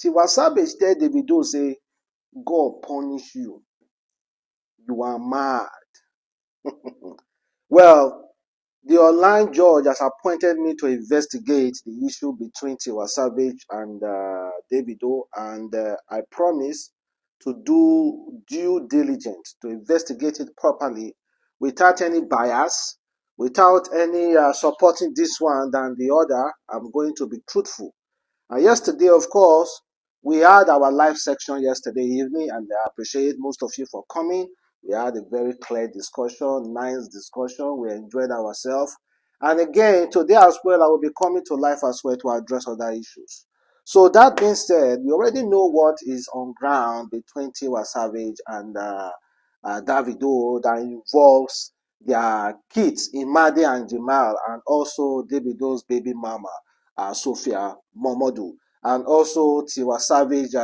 Tiwa Savage tell Davido say, God punish you. You are mad. Well, the online judge has appointed me to investigate the issue between Tiwa Savage and Davido, and I promise to do due diligence to investigate it properly without any bias, without any supporting this one than the other. I'm going to be truthful. And yesterday, of course, we had our live section yesterday evening, and I appreciate most of you for coming. We had a very clear discussion, nice discussion. We enjoyed ourselves. And again, today as well, I will be coming to life as well to address other issues. So that being said, we already know what is on ground between Tiwa Savage and Davido that involves their kids, Imade and Jamal, and also Davido's baby mama, Sophia Momodu, and also Tiwa Savage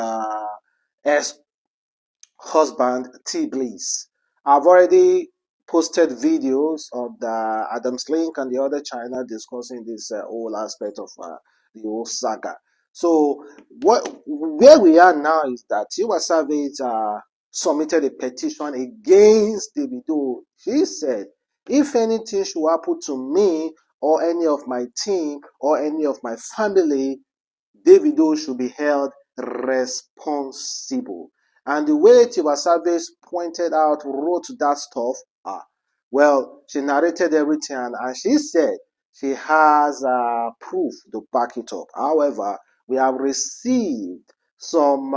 ex-husband T Bliss. I've already posted videos of the Adamslink and the other channel discussing this whole aspect of the whole saga. So where we are now is that Tiwa Savage submitted a petition against Davido. She said, if anything should happen to me or any of my team or any of my family, Davido should be held responsible. And the way Tiwa Savage pointed out, wrote that stuff, well, she narrated everything and she said she has proof to back it up. However, we have received some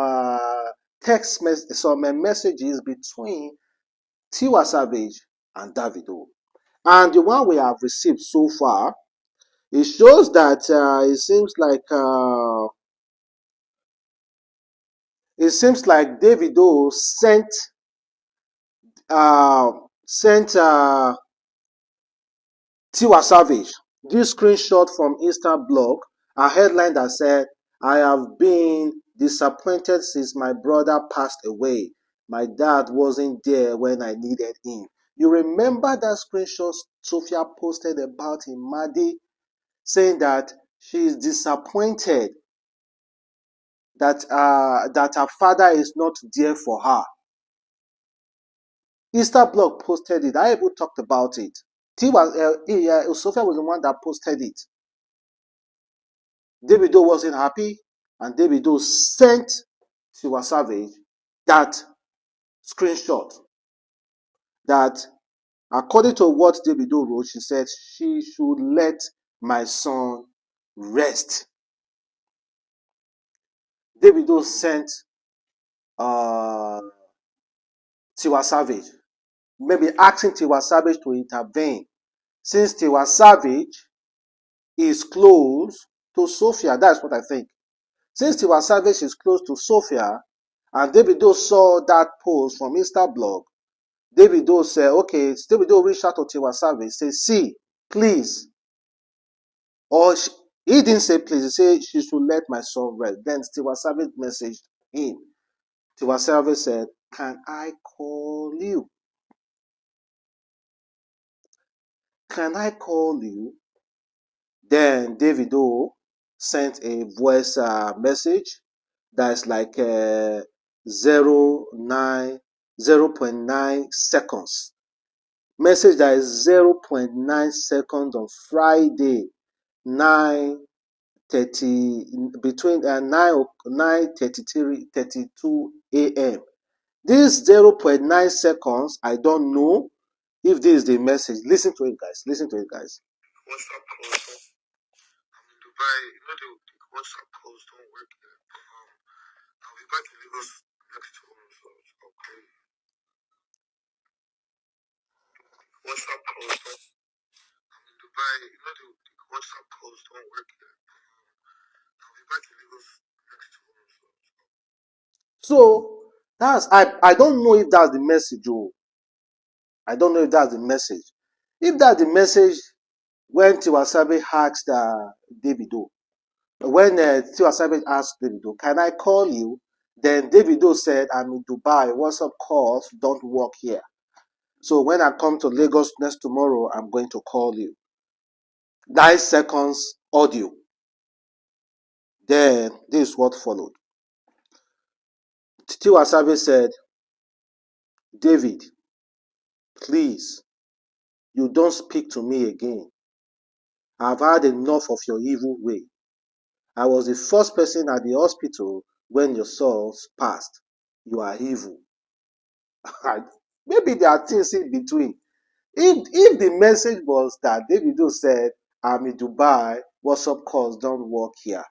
messages between Tiwa Savage and Davido. And the one we have received so far, it shows that it seems like Davido sent Tiwa Savage this screenshot from Insta blog, a headline that said, I have been disappointed since my brother passed away. My dad wasn't there when I needed him. You remember that screenshot Sophia posted about Imade, saying that she is disappointed that her father is not there for her. Blog posted it. I even talked about it. Sophia was the one that posted it. Davido wasn't happy, and Davido sent Tiwa Savage that screenshot. That, according to what Davido wrote, she said she should let my son rest. Davido sent Tiwa Savage, maybe asking Tiwa Savage to intervene, since Tiwa Savage is close to Sophia. That's what I think. Since Tiwa Savage is close to Sophia, and Davido saw that post from Insta blog, Davido said, okay, Davido reached out to Tiwa Savage, say, see, please. Or he didn't say please, he said she should let my son rest. Then Tiwa Savage messaged him. Tiwa Savage said, can I call you? Can I call you? Then Davido sent a voice message that's like 0.9 seconds. Message that is 0.9 seconds on Friday, 9:30, between 9:32 a.m. This 0.9 seconds, I don't know if this is the message. Listen to it, guys. Listen to it, guys. What's up, close? I'm in Dubai. You know the WhatsApp calls don't work here. I'll be back in Lagos next 2 months, so it's okay. WhatsApp calls don't. I'm in Dubai. You know the WhatsApp calls don't work here. I'll be back in Lagos next 2 months, so it's okay. So that's I don't know if that's the message. I don't know if that's the message. If that's the message, when Tiwa Savage asked Davido, when Tiwa Savage asked Davido, can I call you? Then Davido said, I'm in Dubai. WhatsApp calls don't work here. So when I come to Lagos next tomorrow, I'm going to call you. 9 seconds audio. Then this is what followed. Tiwa Savage said, David, please, you don't speak to me again. I've had enough of your evil way. I was the first person at the hospital when your souls passed. You are evil. Maybe there are things in between. If the message was that Davido said, I'm in Dubai, WhatsApp calls don't work here.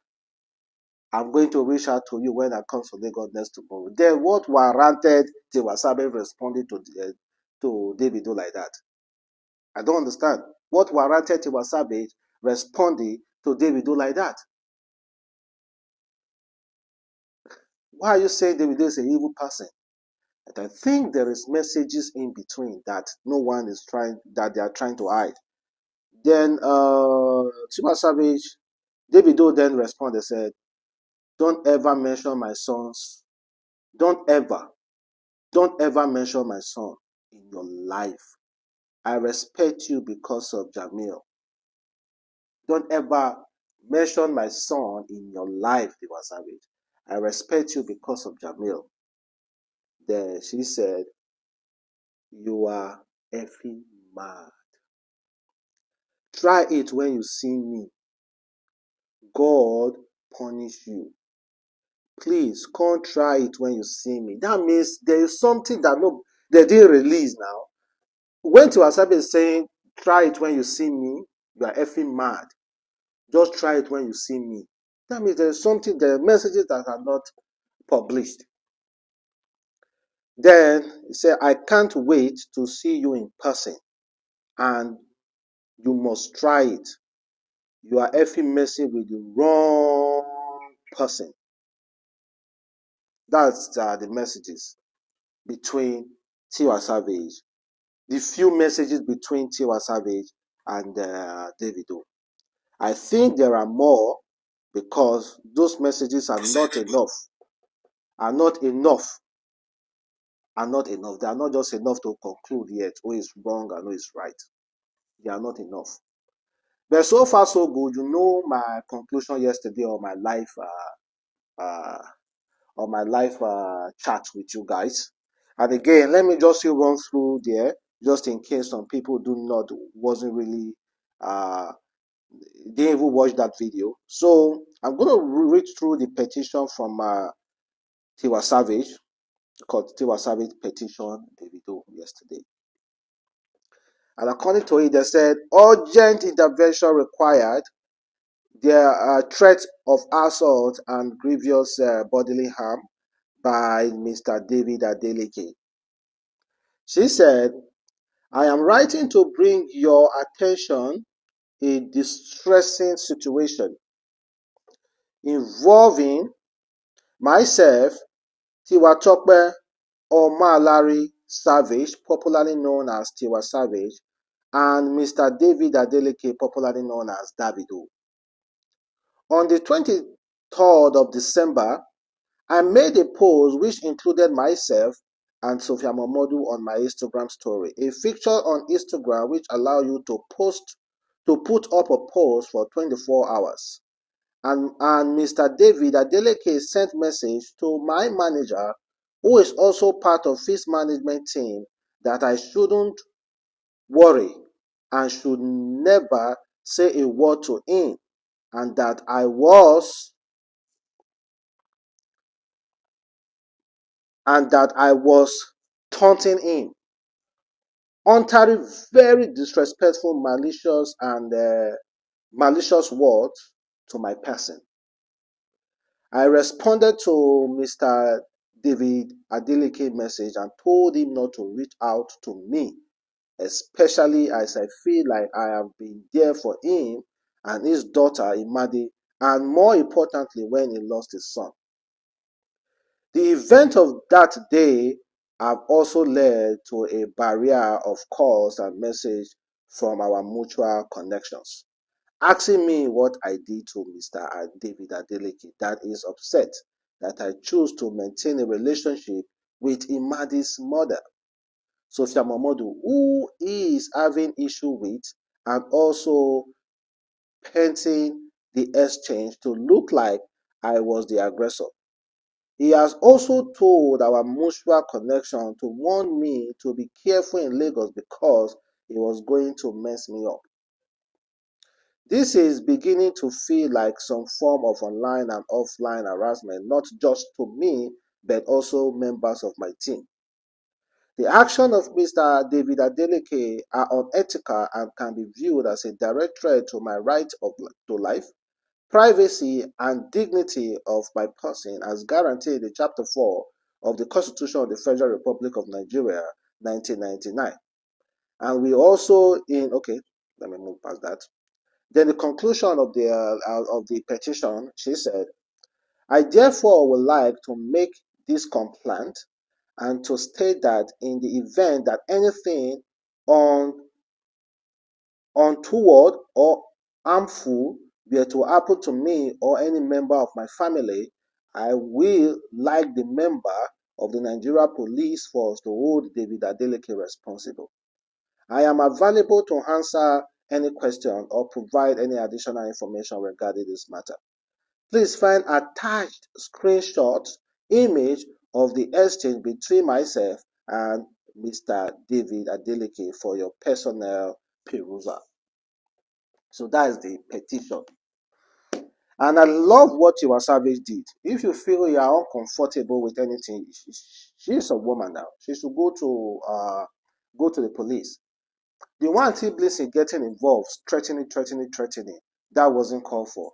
I'm going to reach out to you when I come to Lagos next tomorrow. Then what warranted Tiwa Savage responding to Davido like that? I don't understand. What warranted Tiwa Savage responding to Davido like that? Why are you saying Davido is an evil person? And I think there is messages in between that no one is that they are trying to hide. Then Tiwa Savage, Davido then responded and said, don't ever mention my sons. Don't ever mention my son in your life. I respect you because of Jamil. Don't ever mention my son in your life, Tiwa Savage. I respect you because of Jamil. Then she said, you are effing mad. Try it when you see me. God punish you. Please, can't try it when you see me. That means there is something that they didn't release now. When Tiwa Savage is saying, try it when you see me, you are effing mad. Just try it when you see me. That means there is something, there are messages that are not published. Then he said, I can't wait to see you in person. And you must try it. You are effing messing with the wrong person. That's the messages between Tiwa Savage. The few messages between Tiwa Savage and Davido. I think there are more because those messages are not enough. Are not enough. Are not enough. They are not just enough to conclude yet who is wrong and who is right. They are not enough. But so far so good. You know my conclusion yesterday on my live chat with you guys. And again, let me just run through there, just in case some people wasn't really didn't even watch that video. So I'm going to read through the petition from Tiwa Savage, called Tiwa Savage petition Davido yesterday. And according to it, they said urgent intervention required. There are threats of assault and grievous bodily harm by Mr. David Adeleke. She said, I am writing to bring your attention a distressing situation involving myself, Tiwa Omalari Savage, popularly known as Tiwa Savage, and Mr. David Adeleke, popularly known as Davido. On the 23rd of December, I made a post which included myself and Sophia Momodu on my Instagram story. A feature on Instagram which allows you to put up a post for 24 hours. And Mr. David Adeleke sent message to my manager, who is also part of his management team, that I shouldn't worry and should never say a word to him, and that I was taunting him, uttering very disrespectful, malicious and malicious words to my person. I responded to Mr. David Adeleke message and told him not to reach out to me, especially as I feel like I have been there for him and his daughter Imade, and more importantly when he lost his son. The event of that day have also led to a barrier of calls and messages from our mutual connections, asking me what I did to Mr. David Adeleke that is upset that I choose to maintain a relationship with Imade's mother, Sophia Momodu, who is having issue with, and also painting the exchange to look like I was the aggressor. He has also told our mutual connection to warn me to be careful in Lagos because he was going to mess me up. This is beginning to feel like some form of online and offline harassment, not just to me, but also members of my team. The actions of Mr. David Adeleke are unethical and can be viewed as a direct threat to my right to life, privacy, and dignity of my person as guaranteed in Chapter 4 of the Constitution of the Federal Republic of Nigeria, 1999. And we also okay, let me move past that. Then the conclusion of the petition, she said, I therefore would like to make this complaint and to state that in the event that anything untoward or harmful were to happen to me or any member of my family, I will, like the member of the Nigeria Police Force, to hold David Adeleke responsible. I am available to answer any question or provide any additional information regarding this matter. Please find attached screenshot image of the exchange between myself and Mr. David Adeleke for your personal perusal. So that is the petition. And I love what Tiwa Savage did. If you feel you are uncomfortable with anything, she's a woman now. She should go to the police. The one T Blessing getting involved, threatening, that wasn't called for.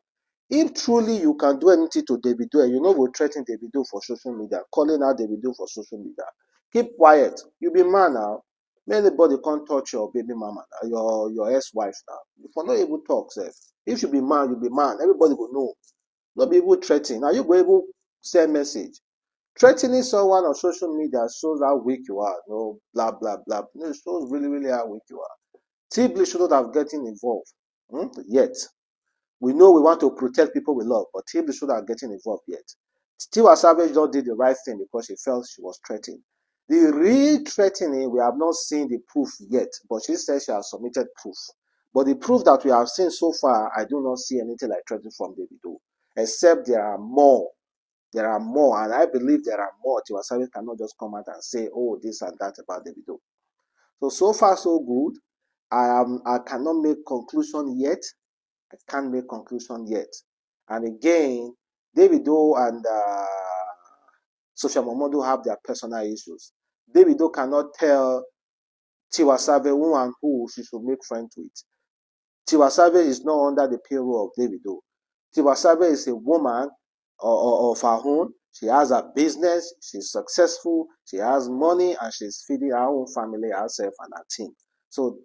If truly you can do anything to Davido, you know we'll threaten Davido for social media, calling out Davido for social media. Keep quiet. You be man now. May anybody can't touch your baby mama, your ex-wife now. If you're not able to talk, sef. If you be man, you be man. Everybody will know. Not be able to threaten. Now you go able to send message. Threatening someone on social media shows how weak you are. No, blah, blah, blah. No, it shows really, really how weak you are. T-Blue shouldn't have gotten involved yet. We know we want to protect people we love, but T-Blue shouldn't have gotten involved yet. Tiwa Savage just did the right thing because she felt she was threatened. The real threatening, we have not seen the proof yet, but she said she has submitted proof. But the proof that we have seen so far, I do not see anything like threatening from Davido, except there are more. There are more, and I believe there are more. Tiwa Savage cannot just come out and say, oh, this and that about Davido. So far, so good. I cannot make conclusion yet. I can't make conclusion yet. And again, Davido and Sophia Momodu have their personal issues. Davido cannot tell Tiwa Savage who and who she should make friends with. Tiwa Savage is not under the payroll of Davido. Tiwa Savage is a woman of her own. She has a business. She's successful. She has money, and she's feeding her own family, herself, and her team. So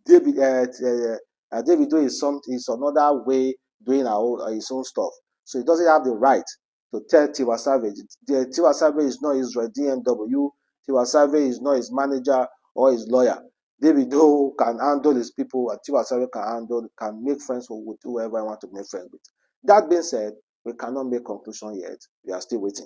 Davido is another way doing his own stuff. So he doesn't have the right to tell Tiwa Savage. Tiwa Savage is not his DMW. Tiwa Savage is not his manager or his lawyer. Davido can handle his people, and Tiwa Savage can make friends with whoever I want to make friends with. That being said, we cannot make conclusion yet. We are still waiting.